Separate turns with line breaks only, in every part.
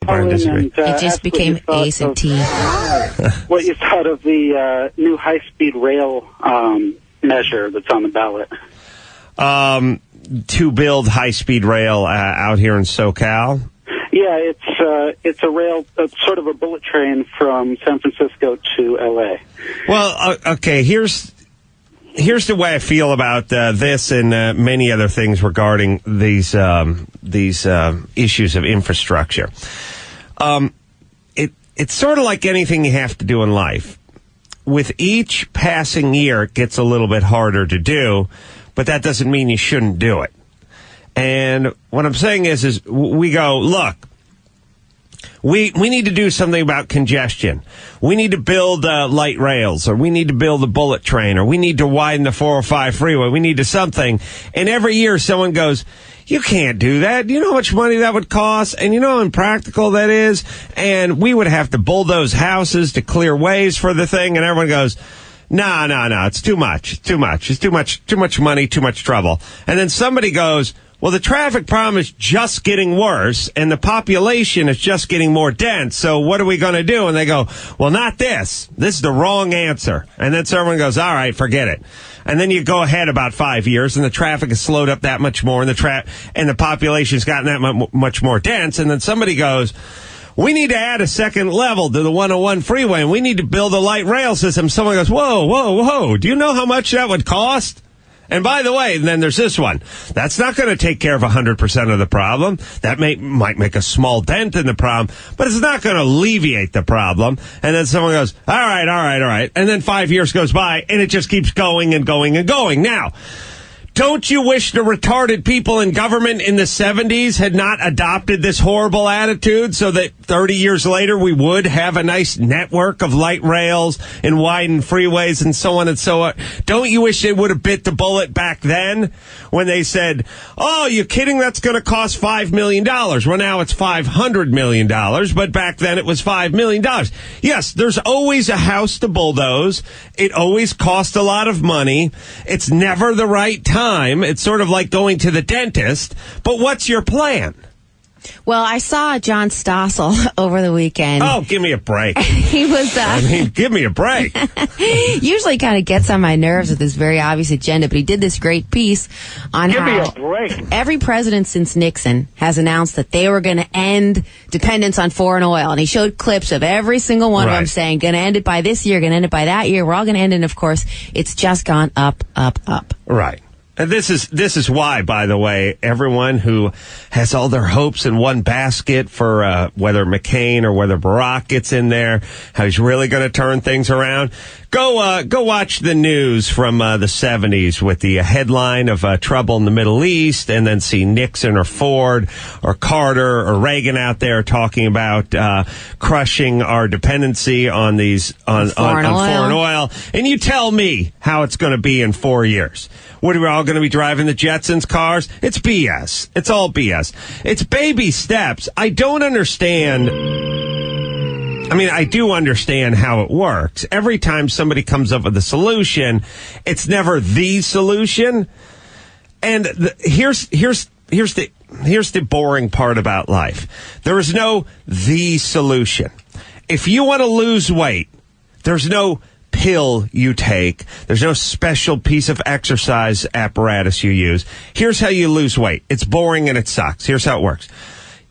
disagree.
It just became Ace and T.
What you thought of the new high-speed rail measure that's on the ballot?
To build high-speed rail out here in SoCal?
Yeah, it's a rail, sort of a bullet train from San Francisco to L.A.
Well, okay, here's the way I feel about this and many other things regarding these issues of infrastructure. It's sort of like anything you have to do in life. With each passing year, it gets a little bit harder to do, but that doesn't mean you shouldn't do it. And what I'm saying is we go, look, we need to do something about congestion. We need to build light rails, or we need to build a bullet train, or we need to widen the 405 freeway. We need to something. And every year someone goes, you can't do that. Do you know how much money that would cost? And you know how impractical that is? And we would have to bulldoze houses to clear ways for the thing. And everyone goes, no, it's too much. It's too much money, too much trouble. And then somebody goes, well, the traffic problem is just getting worse, and the population is just getting more dense, so what are we going to do? And they go, well, not this. This is the wrong answer. And then someone goes, all right, forget it. And then you go ahead about 5 years, and the traffic has slowed up that much more, and the population's gotten that much more dense, and then somebody goes, we need to add a second level to the 101 freeway, and we need to build a light rail system. Someone goes, whoa, do you know how much that would cost? And by the way, then there's this one. That's not going to take care of 100% of the problem. That might make a small dent in the problem, but it's not going to alleviate the problem. And then someone goes, all right. And then 5 years goes by, and it just keeps going and going and going. Now, don't you wish the retarded people in government in the 70s had not adopted this horrible attitude so that 30 years later we would have a nice network of light rails and widened freeways and so on and so on? Don't you wish they would have bit the bullet back then when they said, oh, you kidding? That's going to cost $5 million. Well, now it's $500 million, but back then it was $5 million. Yes, there's always a house to bulldoze. It always costs a lot of money. It's never the right time. It's sort of like going to the dentist. But what's your plan?
Well, I saw John Stossel over the weekend.
Oh, give me a break.
He was...
give me a break.
Usually kind of gets on my nerves with this very obvious agenda, but he did this great piece on
Give me
how
a break.
every president since Nixon has announced that they were going to end dependence on foreign oil. And he showed clips of every single one of them saying, going to end it by this year, going to end it by that year. We're all going to end it. And, of course, it's just gone up, up, up.
Right. And this is why, by the way, everyone who has all their hopes in one basket for whether McCain or whether Barack gets in there, how he's really going to turn things around, go watch the news from the 70s with the headline of trouble in the Middle East, and then see Nixon or Ford or Carter or Reagan out there talking about crushing our dependency on foreign oil. And you tell me how it's going to be in 4 years. What, are we all going to be driving the Jetsons cars? It's BS. It's all BS. It's baby steps. I don't understand. I mean, I do understand how it works. Every time somebody comes up with a solution, it's never the solution. And here's the boring part about life. There is no the solution. If you want to lose weight, there's no pill you take. There's no special piece of exercise apparatus you use. Here's how you lose weight. It's boring and it sucks. Here's how it works.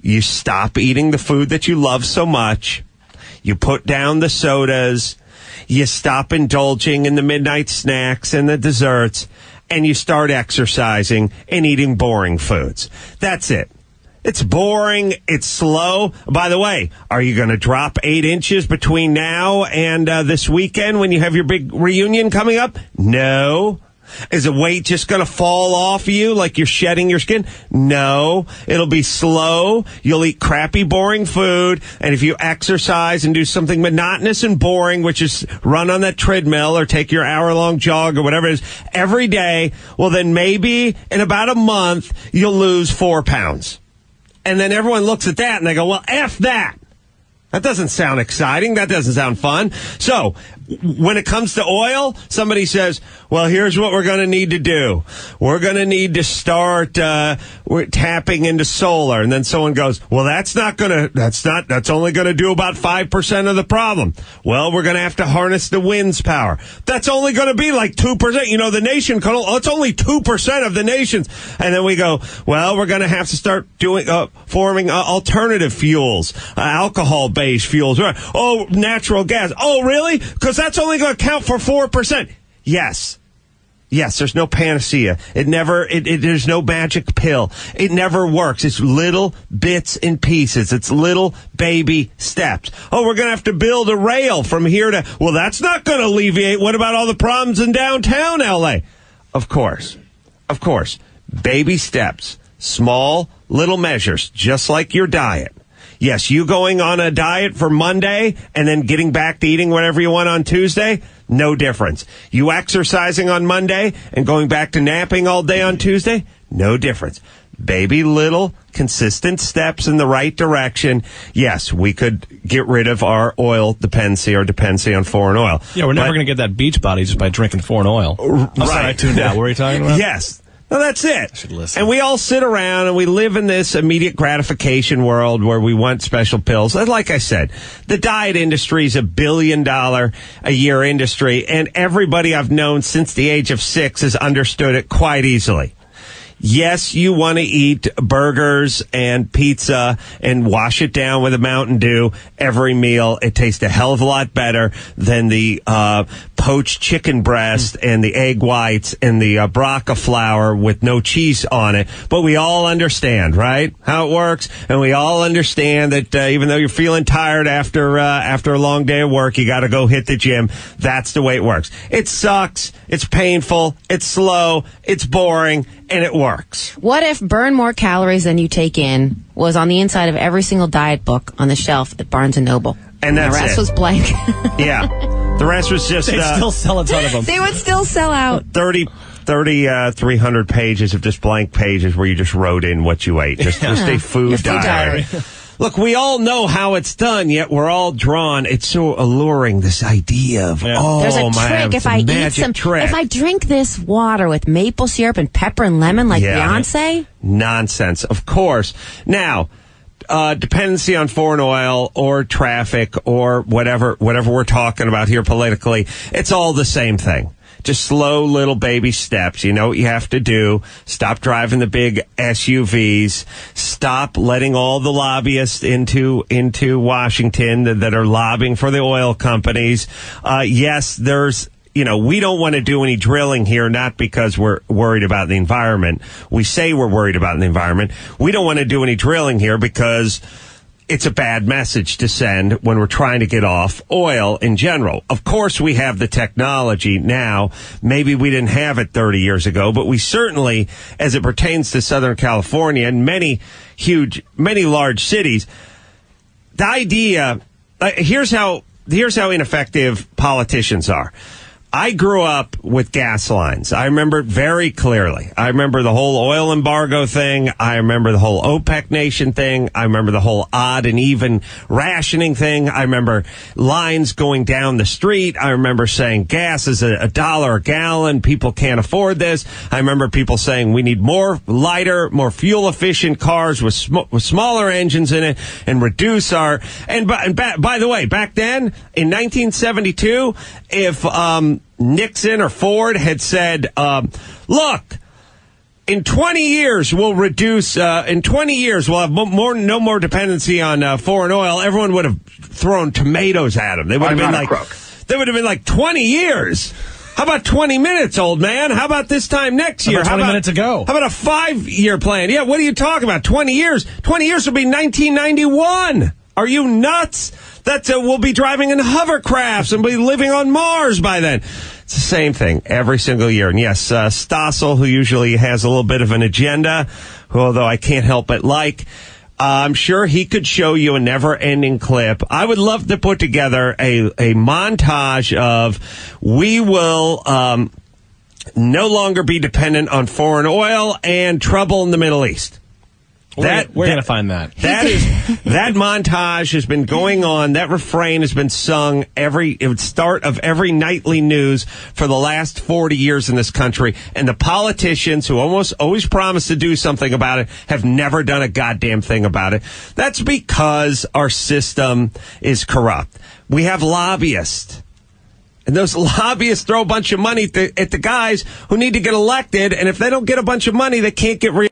You stop eating the food that you love so much. You put down the sodas. You stop indulging in the midnight snacks and the desserts. And you start exercising and eating boring foods. That's it. It's boring. It's slow. By the way, are you going to drop 8 inches between now and this weekend when you have your big reunion coming up? No. Is the weight just going to fall off you like you're shedding your skin? No. It'll be slow. You'll eat crappy, boring food. And if you exercise and do something monotonous and boring, which is run on that treadmill or take your hour-long jog or whatever it is every day, well, then maybe in about a month you'll lose 4 pounds. And then everyone looks at that and they go, well, F that. That doesn't sound exciting. That doesn't sound fun. So when it comes to oil, somebody says, well, here's what we're going to need to do. We're going to need to start we're tapping into solar. And then someone goes, well, that's only going to do about 5% of the problem. Well, we're going to have to harness the wind's power. That's only going to be like 2%. You know, the nation, it's only 2% of the nation's. And then we go, well, we're going to have to start forming alternative fuels, alcohol-based fuels. Oh, natural gas. Oh, really? Because that's only going to count for 4%. Yes, there's no panacea. There's no magic pill. It never works. It's little bits and pieces. It's little baby steps. Oh, we're going to have to build a rail from here to, well, that's not going to alleviate. What about all the problems in downtown LA? Of course. Baby steps, small little measures, just like your diet. Yes, you going on a diet for Monday and then getting back to eating whatever you want on Tuesday, no difference. You exercising on Monday and going back to napping all day on Tuesday, no difference. Baby little consistent steps in the right direction. Yes, we could get rid of our oil dependency on foreign oil.
Yeah, we're never going to get that beach body just by drinking foreign oil.
Right.
Sorry, I tuned out. What were you talking about?
Yes. Well, that's it.
I should listen.
And we all sit around and we live in this immediate gratification world where we want special pills. And like I said, the diet industry is $1 billion a year industry, and everybody I've known since the age of 6 has understood it quite easily. Yes, you want to eat burgers and pizza and wash it down with a Mountain Dew every meal. It tastes a hell of a lot better than the poached chicken breast and the egg whites and the braca flour with no cheese on it. But we all understand, right, how it works. And we all understand that even though you're feeling tired after a long day of work, you got to go hit the gym. That's the way it works. It sucks. It's painful. It's slow. It's boring. And it works.
What if burn more calories than you take in was on the inside of every single diet book on the shelf at Barnes & Noble?
And that's
the rest
it.
was blank.
Yeah. The rest was just...
They'd still sell a ton of them.
They would still sell out.
300 pages of just blank pages where you just wrote in what you ate. Just a food diary. Look, we all know how it's done, yet we're all drawn. It's so alluring, this idea of,
there's a trick. If I drink this water with maple syrup and pepper and lemon like Beyonce?
Nonsense, of course. Now, dependency on foreign oil or traffic or whatever we're talking about here politically, it's all the same thing. Just slow little baby steps. You know what you have to do. Stop driving the big SUVs. Stop letting all the lobbyists into Washington that are lobbying for the oil companies. Yes, there's, we don't want to do any drilling here, not because we're worried about the environment. We say we're worried about the environment. We don't want to do any drilling here because it's a bad message to send when we're trying to get off oil in general. Of course, we have the technology now. Maybe we didn't have it 30 years ago, but we certainly, as it pertains to Southern California and many large cities, the idea, here's how ineffective politicians are. I grew up with gas lines. I remember it very clearly. I remember the whole oil embargo thing. I remember the whole OPEC nation thing. I remember the whole odd and even rationing thing. I remember lines going down the street. I remember saying gas is $1 a gallon. People can't afford this. I remember people saying we need more lighter, more fuel-efficient cars with smaller engines in it and reduce our... And by the way, back then, in 1972, if... Nixon or Ford had said, look, in 20 years, we'll reduce, we'll have no more dependency on foreign oil. Everyone would have thrown tomatoes at him. They would have been like 20 years. How about 20 minutes, old man? How about this time next year?
How about 20 minutes ago?
How about a 5-year plan? Yeah, what are you talking about? 20 years? 20 years will be 1991. Are you nuts? We'll be driving in hovercrafts and be living on Mars by then. It's the same thing every single year. And yes, Stossel, who usually has a little bit of an agenda, although I can't help but I'm sure he could show you a never-ending clip. I would love to put together a montage of we will no longer be dependent on foreign oil and trouble in the Middle East.
We're going to find that.
That montage has been going on. That refrain has been sung every start of every nightly news for the last 40 years in this country. And the politicians who almost always promise to do something about it have never done a goddamn thing about it. That's because our system is corrupt. We have lobbyists. And those lobbyists throw a bunch of money at the guys who need to get elected. And if they don't get a bunch of money, they can't get